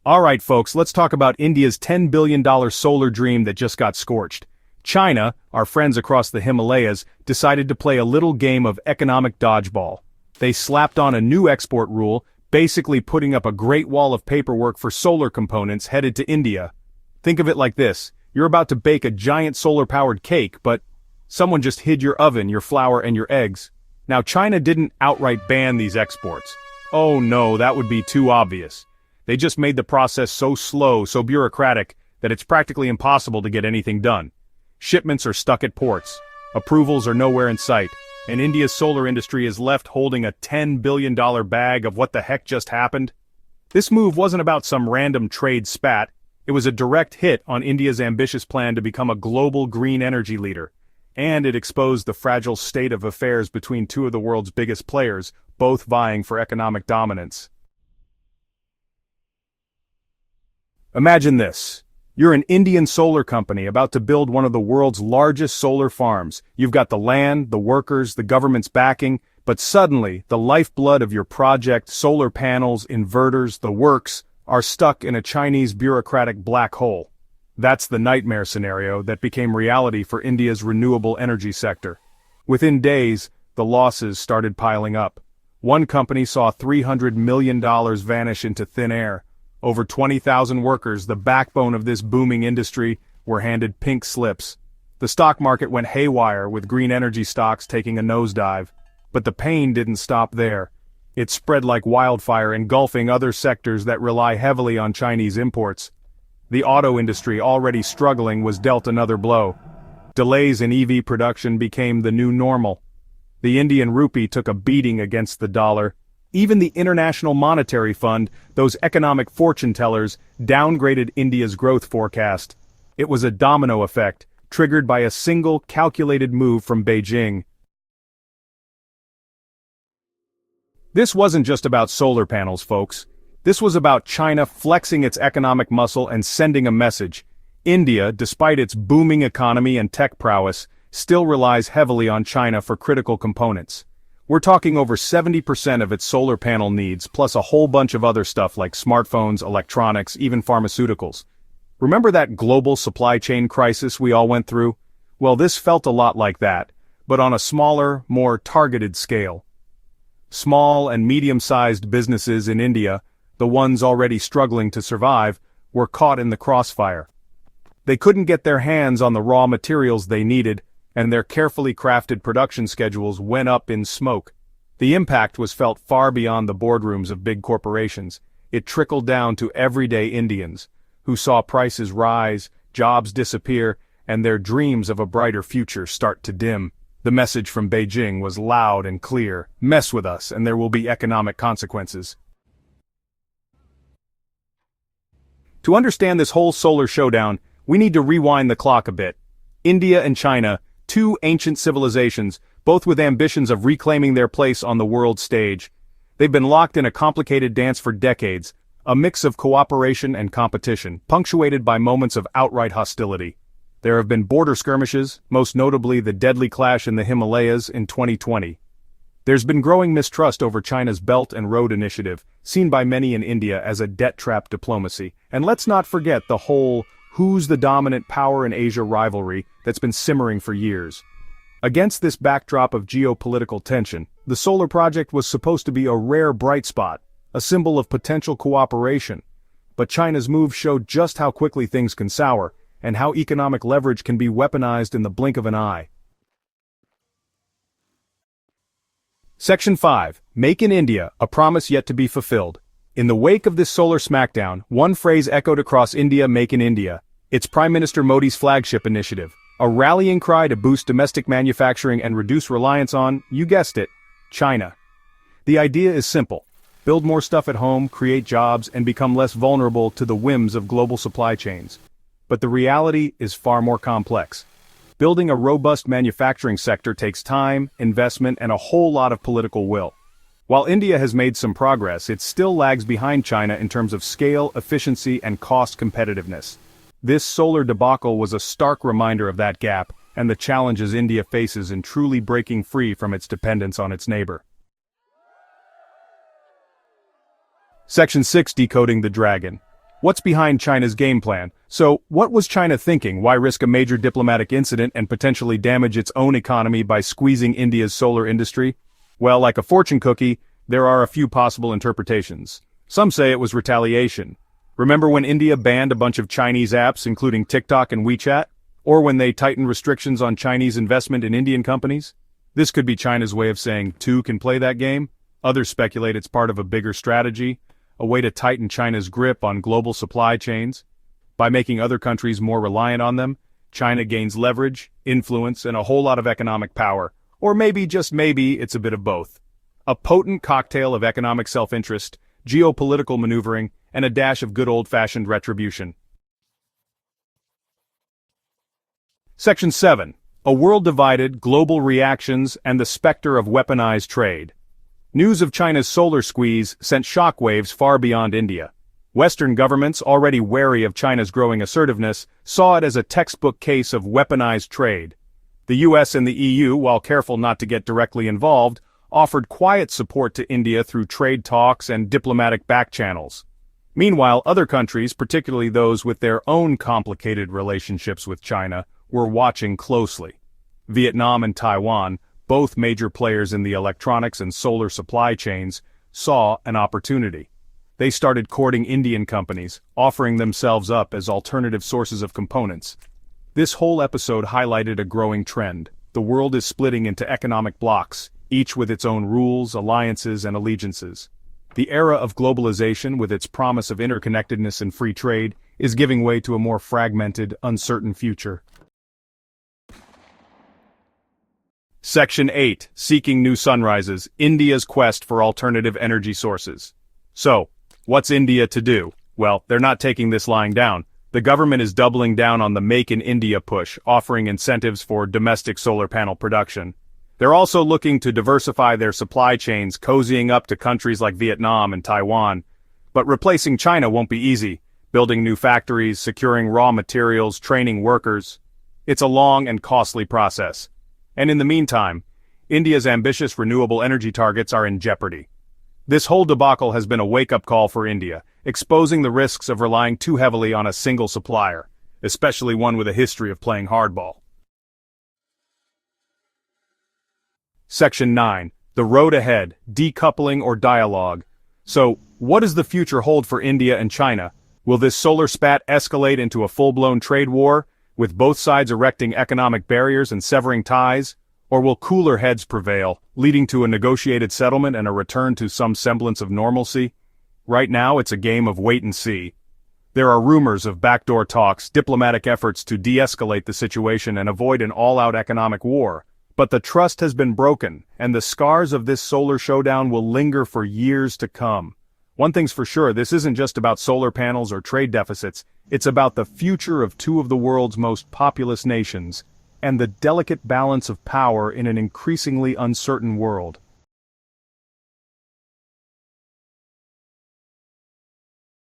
Alright folks, let's talk about India's $10 billion solar dream that just got scorched. China, our friends across the Himalayas, decided to play a little game of economic dodgeball. They slapped on a new export rule, basically putting up a great wall of paperwork for solar components headed to India. Think of it like this: you're about to bake a giant solar-powered cake, but someone just hid your oven, your flour, and your eggs. Now China didn't outright ban these exports. Oh no, that would be too obvious. They just made the process so slow, so bureaucratic, that it's practically impossible to get anything done. Shipments are stuck at ports, approvals are nowhere in sight, and India's solar industry is left holding a $10 billion bag of what the heck just happened. This move wasn't about some random trade spat, it was a direct hit on India's ambitious plan to become a global green energy leader. And it exposed the fragile state of affairs between two of the world's biggest players, both vying for economic dominance. Imagine this. You're an Indian solar company about to build one of the world's largest solar farms. You've got the land, the workers, the government's backing, but suddenly, the lifeblood of your project, solar panels, inverters, the works, are stuck in a Chinese bureaucratic black hole. That's the nightmare scenario that became reality for India's renewable energy sector. Within days, the losses started piling up. One company saw $300 million vanish into thin air. Over 20,000 workers, the backbone of this booming industry, were handed pink slips. The stock market went haywire with green energy stocks taking a nosedive. But the pain didn't stop there. It spread like wildfire, engulfing other sectors that rely heavily on Chinese imports. The auto industry, already struggling, was dealt another blow. Delays in EV production became the new normal. The Indian rupee took a beating against the dollar. Even the International Monetary Fund, those economic fortune-tellers, downgraded India's growth forecast. It was a domino effect, triggered by a single calculated move from Beijing. This wasn't just about solar panels, folks. This was about China flexing its economic muscle and sending a message. India, despite its booming economy and tech prowess, still relies heavily on China for critical components. We're talking over 70% of its solar panel needs, plus a whole bunch of other stuff like smartphones, electronics, even pharmaceuticals. Remember that global supply chain crisis we all went through? Well, this felt a lot like that, but on a smaller, more targeted scale. Small and medium-sized businesses in India, the ones already struggling to survive, were caught in the crossfire. They couldn't get their hands on the raw materials they needed, and their carefully crafted production schedules went up in smoke. The impact was felt far beyond the boardrooms of big corporations. It trickled down to everyday Indians, who saw prices rise, jobs disappear, and their dreams of a brighter future start to dim. The message from Beijing was loud and clear: mess with us and there will be economic consequences. To understand this whole solar showdown, we need to rewind the clock a bit. India and China, two ancient civilizations, both with ambitions of reclaiming their place on the world stage. They've been locked in a complicated dance for decades, a mix of cooperation and competition, punctuated by moments of outright hostility. There have been border skirmishes, most notably the deadly clash in the Himalayas in 2020. There's been growing mistrust over China's Belt and Road Initiative, seen by many in India as a debt-trap diplomacy. And let's not forget the whole who's the dominant power in Asia rivalry that's been simmering for years. Against this backdrop of geopolitical tension, the solar project was supposed to be a rare bright spot, a symbol of potential cooperation. But China's move showed just how quickly things can sour, and how economic leverage can be weaponized in the blink of an eye. Section 5. Make in India, a promise yet to be fulfilled. In the wake of this solar smackdown, one phrase echoed across India: Make in India. It's Prime Minister Modi's flagship initiative, a rallying cry to boost domestic manufacturing and reduce reliance on, you guessed it, China. The idea is simple: build more stuff at home, create jobs, and become less vulnerable to the whims of global supply chains. But the reality is far more complex. Building a robust manufacturing sector takes time, investment, and a whole lot of political will. While India has made some progress, it still lags behind China in terms of scale, efficiency, and cost competitiveness. This solar debacle was a stark reminder of that gap, and the challenges India faces in truly breaking free from its dependence on its neighbor. Section 6. Decoding the Dragon. What's behind China's game plan? So, what was China thinking? Why risk a major diplomatic incident and potentially damage its own economy by squeezing India's solar industry? Well, like a fortune cookie, there are a few possible interpretations. Some say it was retaliation. Remember when India banned a bunch of Chinese apps, including TikTok and WeChat? Or when they tightened restrictions on Chinese investment in Indian companies? This could be China's way of saying two can play that game. Others speculate it's part of a bigger strategy, a way to tighten China's grip on global supply chains. By making other countries more reliant on them, China gains leverage, influence, and a whole lot of economic power. Or maybe, just maybe, it's a bit of both. A potent cocktail of economic self-interest, geopolitical maneuvering, and a dash of good old-fashioned retribution. Section 7. A world divided, global reactions, and the specter of weaponized trade. News of China's solar squeeze sent shockwaves far beyond India. Western governments, already wary of China's growing assertiveness, saw it as a textbook case of weaponized trade. The US and the EU, while careful not to get directly involved, offered quiet support to India through trade talks and diplomatic back-channels. Meanwhile, other countries, particularly those with their own complicated relationships with China, were watching closely. Vietnam and Taiwan, both major players in the electronics and solar supply chains, saw an opportunity. They started courting Indian companies, offering themselves up as alternative sources of components. This whole episode highlighted a growing trend. The world is splitting into economic blocks, each with its own rules, alliances, and allegiances. The era of globalization, with its promise of interconnectedness and free trade, is giving way to a more fragmented, uncertain future. Section 8. Seeking New Sunrises, India's Quest for Alternative Energy Sources. So, what's India to do? Well, they're not taking this lying down. The government is doubling down on the Make in India push, offering incentives for domestic solar panel production. They're also looking to diversify their supply chains, cozying up to countries like Vietnam and Taiwan. But replacing China won't be easy. Building new factories, securing raw materials, training workers. It's a long and costly process. And in the meantime, India's ambitious renewable energy targets are in jeopardy. This whole debacle has been a wake-up call for India, exposing the risks of relying too heavily on a single supplier, especially one with a history of playing hardball. Section 9. The road ahead, decoupling or dialogue. So, what does the future hold for India and China? Will this solar spat escalate into a full-blown trade war, with both sides erecting economic barriers and severing ties? Or will cooler heads prevail, leading to a negotiated settlement and a return to some semblance of normalcy? Right now, it's a game of wait and see. There are rumors of backdoor talks, diplomatic efforts to de-escalate the situation and avoid an all-out economic war. But the trust has been broken, and the scars of this solar showdown will linger for years to come. One thing's for sure, this isn't just about solar panels or trade deficits, it's about the future of two of the world's most populous nations, and the delicate balance of power in an increasingly uncertain world.